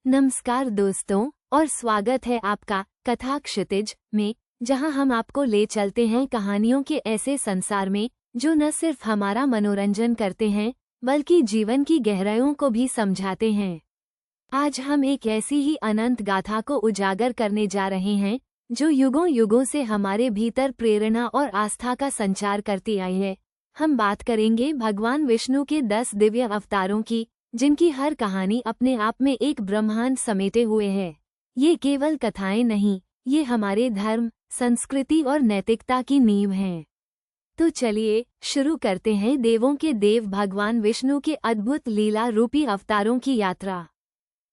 नमस्कार दोस्तों, और स्वागत है आपका कथा क्षितिज में, जहां हम आपको ले चलते हैं कहानियों के ऐसे संसार में जो न सिर्फ हमारा मनोरंजन करते हैं बल्कि जीवन की गहराइयों को भी समझाते हैं। आज हम एक ऐसी ही अनंत गाथा को उजागर करने जा रहे हैं जो युगों युगों से हमारे भीतर प्रेरणा और आस्था का संचार करती आई है। हम बात करेंगे भगवान विष्णु के 10 दिव्य अवतारों की, जिनकी हर कहानी अपने आप में एक ब्रह्मांड समेटे हुए है। ये केवल कथाएं नहीं, ये हमारे धर्म, संस्कृति और नैतिकता की नींव हैं। तो चलिए शुरू करते हैं देवों के देव भगवान विष्णु के अद्भुत लीला रूपी अवतारों की यात्रा।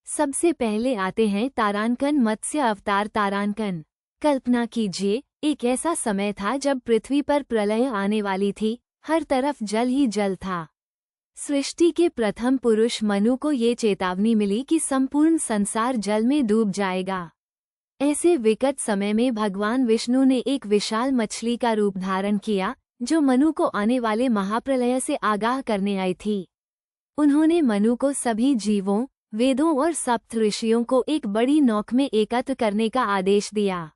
सबसे पहले आते हैं तारांकन मत्स्य अवतार तारांकन। कल्पना कीजिए, एक ऐसा समय था जब पृथ्वी पर प्रलय आने वाली थी, हर तरफ जल ही जल था। सृष्टि के प्रथम पुरुष मनु को ये चेतावनी मिली कि संपूर्ण संसार जल में डूब जाएगा। ऐसे विकट समय में भगवान विष्णु ने एक विशाल मछली का रूप धारण किया, जो मनु को आने वाले महाप्रलय से आगाह करने आई थी। उन्होंने मनु को सभी जीवों, वेदों और सप्त ऋषियों को एक बड़ी नौक में एकत्र करने का आदेश दिया।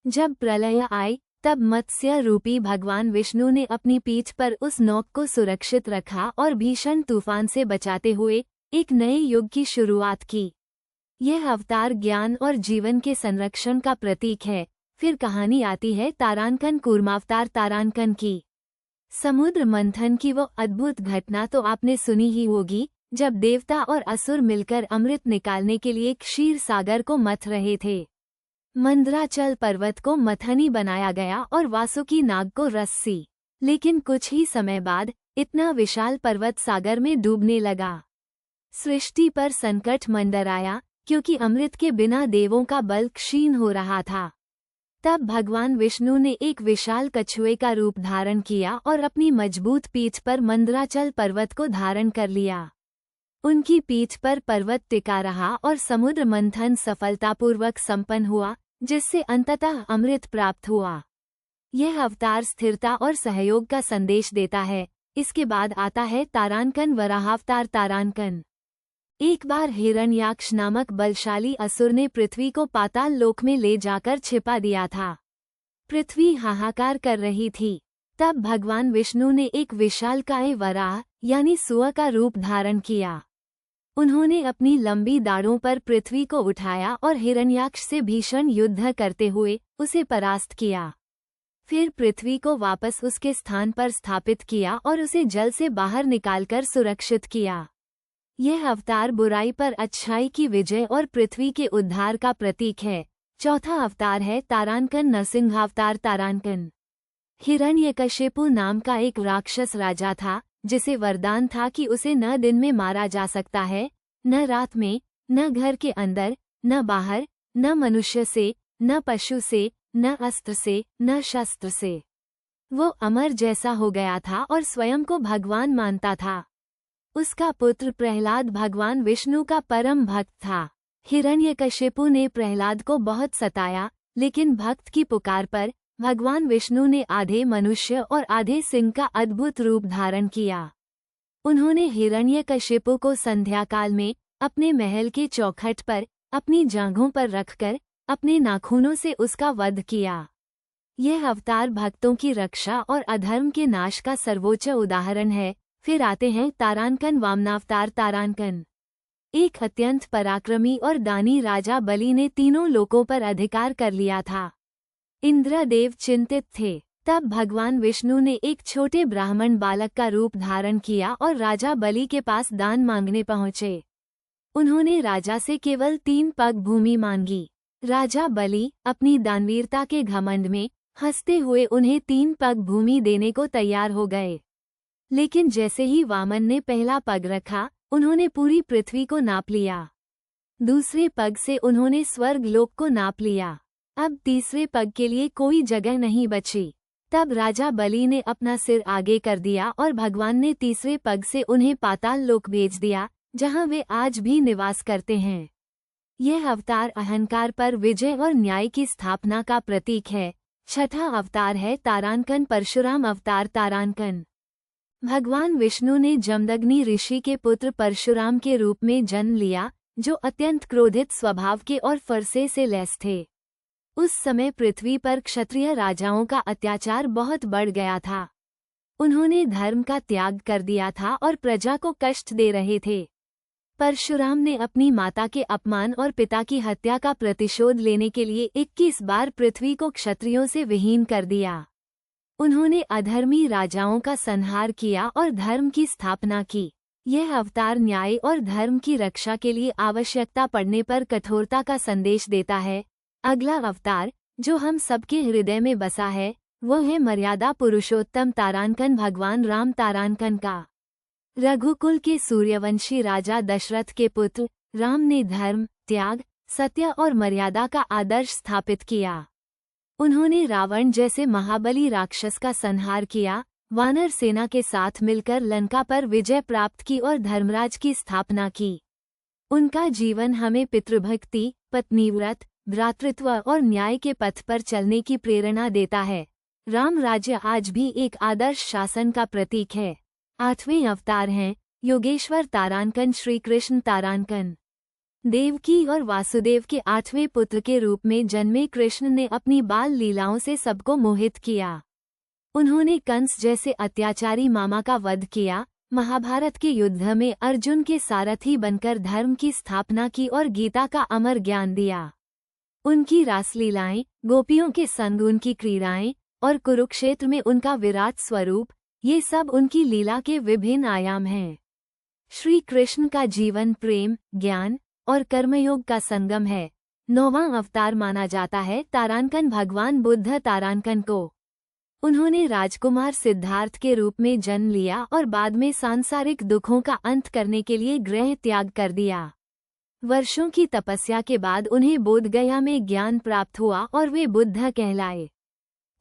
जब प्रलय आई, तब मत्स्य रूपी भगवान विष्णु ने अपनी पीठ पर उस नौक को सुरक्षित रखा और भीषण तूफान से बचाते हुए एक नए युग की शुरुआत की। यह अवतार ज्ञान और जीवन के संरक्षण का प्रतीक है। फिर कहानी आती है तारांकन कूर्मावतार तारांकन की। समुद्र मंथन की वो अद्भुत घटना तो आपने सुनी ही होगी, जब देवता और असुर मिलकर अमृत निकालने के लिए क्षीर सागर को मथ रहे थे। मंदराचल पर्वत को मथनी बनाया गया और वासुकी नाग को रस्सी। लेकिन कुछ ही समय बाद इतना विशाल पर्वत सागर में डूबने लगा। सृष्टि पर संकट मंडराया, क्योंकि अमृत के बिना देवों का बल क्षीण हो रहा था। तब भगवान विष्णु ने एक विशाल कछुए का रूप धारण किया और अपनी मजबूत पीठ पर मंदराचल पर्वत को धारण कर लिया। उनकी पीठ पर पर्वत टिका रहा और समुद्र मंथन सफलतापूर्वक संपन्न हुआ, जिससे अंततः अमृत प्राप्त हुआ। यह अवतार स्थिरता और सहयोग का संदेश देता है। इसके बाद आता है तारांकन वराहावतार तारांकन। एक बार हिरण्याक्ष नामक बलशाली असुर ने पृथ्वी को पाताल लोक में ले जाकर छिपा दिया था। पृथ्वी हाहाकार कर रही थी। तब भगवान विष्णु ने एक विशालकाय वराह यानी सुअर का रूप धारण किया। उन्होंने अपनी लंबी दाढ़ों पर पृथ्वी को उठाया और हिरण्याक्ष से भीषण युद्ध करते हुए उसे परास्त किया। फिर पृथ्वी को वापस उसके स्थान पर स्थापित किया और उसे जल से बाहर निकालकर सुरक्षित किया। यह अवतार बुराई पर अच्छाई की विजय और पृथ्वी के उद्धार का प्रतीक है। चौथा अवतार है तारांकन नरसिंहावतार तारांकन। हिरण्यकशिपु नाम का एक राक्षस राजा था, जिसे वरदान था कि उसे न दिन में मारा जा सकता है, न रात में, न घर के अंदर, न बाहर, न मनुष्य से, न पशु से, न अस्त्र से, न शस्त्र से। वो अमर जैसा हो गया था और स्वयं को भगवान मानता था। उसका पुत्र प्रहलाद भगवान विष्णु का परम भक्त था। हिरण्यकशिपु ने प्रहलाद को बहुत सताया, लेकिन भक्त की पुकार पर भगवान विष्णु ने आधे मनुष्य और आधे सिंह का अद्भुत रूप धारण किया। उन्होंने हिरण्यकशिपु को संध्या काल में अपने महल के चौखट पर अपनी जांघों पर रखकर अपने नाखूनों से उसका वध किया। यह अवतार भक्तों की रक्षा और अधर्म के नाश का सर्वोच्च उदाहरण है। फिर आते हैं तारांकन वामनावतार तारांकन। एक अत्यंत पराक्रमी और दानी राजा बलि ने तीनों लोकों पर अधिकार कर लिया था। इंद्रदेव चिंतित थे। तब भगवान विष्णु ने एक छोटे ब्राह्मण बालक का रूप धारण किया और राजा बलि के पास दान मांगने पहुँचे। उन्होंने राजा से केवल 3 पग भूमि मांगी। राजा बलि अपनी दानवीरता के घमंड में हंसते हुए उन्हें 3 पग भूमि देने को तैयार हो गए। लेकिन जैसे ही वामन ने पहला पग रखा, उन्होंने पूरी पृथ्वी को नाप लिया। दूसरे पग से उन्होंने स्वर्ग लोक को नाप लिया। अब तीसरे पग के लिए कोई जगह नहीं बची। तब राजा बलि ने अपना सिर आगे कर दिया और भगवान ने तीसरे पग से उन्हें पाताल लोक भेज दिया, जहां वे आज भी निवास करते हैं। यह अवतार अहंकार पर विजय और न्याय की स्थापना का प्रतीक है। छठा अवतार है तारांकन परशुराम अवतार तारांकन। भगवान विष्णु ने जमदग्नि ऋषि के पुत्र परशुराम के रूप में जन्म लिया, जो अत्यंत क्रोधित स्वभाव के और फरसे से लैस थे। उस समय पृथ्वी पर क्षत्रिय राजाओं का अत्याचार बहुत बढ़ गया था। उन्होंने धर्म का त्याग कर दिया था और प्रजा को कष्ट दे रहे थे। परशुराम ने अपनी माता के अपमान और पिता की हत्या का प्रतिशोध लेने के लिए 21 बार पृथ्वी को क्षत्रियों से विहीन कर दिया। उन्होंने अधर्मी राजाओं का संहार किया और धर्म की स्थापना की। यह अवतार न्याय और धर्म की रक्षा के लिए आवश्यकता पड़ने पर कठोरता का संदेश देता है। अगला अवतार जो हम सबके हृदय में बसा है वो है मर्यादा पुरुषोत्तम तारांकन भगवान राम तारांकन का। रघुकुल के सूर्यवंशी राजा दशरथ के पुत्र राम ने धर्म, त्याग, सत्य और मर्यादा का आदर्श स्थापित किया। उन्होंने रावण जैसे महाबली राक्षस का संहार किया, वानर सेना के साथ मिलकर लंका पर विजय प्राप्त की और धर्मराज की स्थापना की। उनका जीवन हमें पितृभक्ति, पत्नीव्रत, भ्रातृत्व और न्याय के पथ पर चलने की प्रेरणा देता है। राम राज्य आज भी एक आदर्श शासन का प्रतीक है। 8वें अवतार हैं योगेश्वर तारांकन श्री कृष्ण तारांकन। देवकी और वासुदेव के 8वें पुत्र के रूप में जन्मे कृष्ण ने अपनी बाल लीलाओं से सबको मोहित किया। उन्होंने कंस जैसे अत्याचारी मामा का वध किया, महाभारत के युद्ध में अर्जुन के सारथी बनकर धर्म की स्थापना की और गीता का अमर ज्ञान दिया। उनकी रासलीलाएं, गोपियों के संग उनकी क्रीड़ाएं और कुरुक्षेत्र में उनका विराट स्वरूप, ये सब उनकी लीला के विभिन्न आयाम हैं। श्री कृष्ण का जीवन प्रेम, ज्ञान और कर्मयोग का संगम है। 9वां अवतार माना जाता है तारांकन भगवान बुद्ध तारांकन को। उन्होंने राजकुमार सिद्धार्थ के रूप में जन्म लिया और बाद में सांसारिक दुखों का अंत करने के लिए गृह त्याग कर दिया। वर्षों की तपस्या के बाद उन्हें बोधगया में ज्ञान प्राप्त हुआ और वे बुद्ध कहलाए।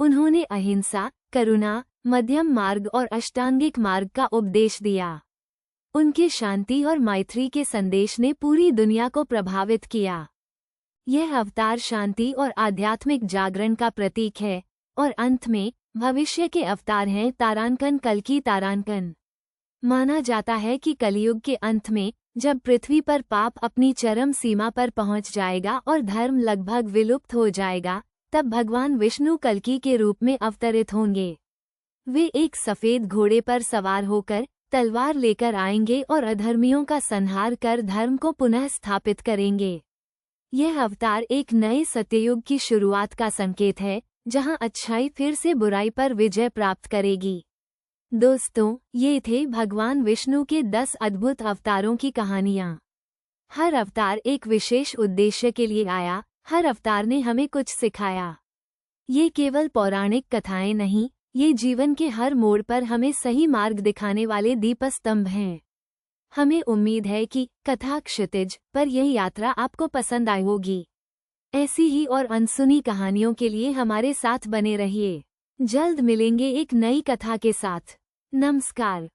उन्होंने अहिंसा, करुणा, मध्यम मार्ग और अष्टांगिक मार्ग का उपदेश दिया। उनके शांति और मैत्री के संदेश ने पूरी दुनिया को प्रभावित किया। यह अवतार शांति और आध्यात्मिक जागरण का प्रतीक है। और अंत में भविष्य के अवतार हैं तारांकन कल्कि तारांकन। माना जाता है कि कलियुग के अंत में जब पृथ्वी पर पाप अपनी चरम सीमा पर पहुंच जाएगा और धर्म लगभग विलुप्त हो जाएगा, तब भगवान विष्णु कल्कि के रूप में अवतरित होंगे। वे एक सफेद घोड़े पर सवार होकर तलवार लेकर आएंगे और अधर्मियों का संहार कर धर्म को पुनः स्थापित करेंगे। यह अवतार एक नए सत्ययुग की शुरुआत का संकेत है, जहां अच्छाई फिर से बुराई पर विजय प्राप्त करेगी। दोस्तों, ये थे भगवान विष्णु के 10 अद्भुत अवतारों की कहानियां। हर अवतार एक विशेष उद्देश्य के लिए आया, हर अवतार ने हमें कुछ सिखाया। ये केवल पौराणिक कथाएं नहीं, ये जीवन के हर मोड़ पर हमें सही मार्ग दिखाने वाले दीपस्तंभ हैं। हमें उम्मीद है कि कथा क्षितिज पर यह यात्रा आपको पसंद आई होगी। ऐसी ही और अनसुनी कहानियों के लिए हमारे साथ बने रहिए। जल्द मिलेंगे एक नई कथा के साथ। नमस्कार।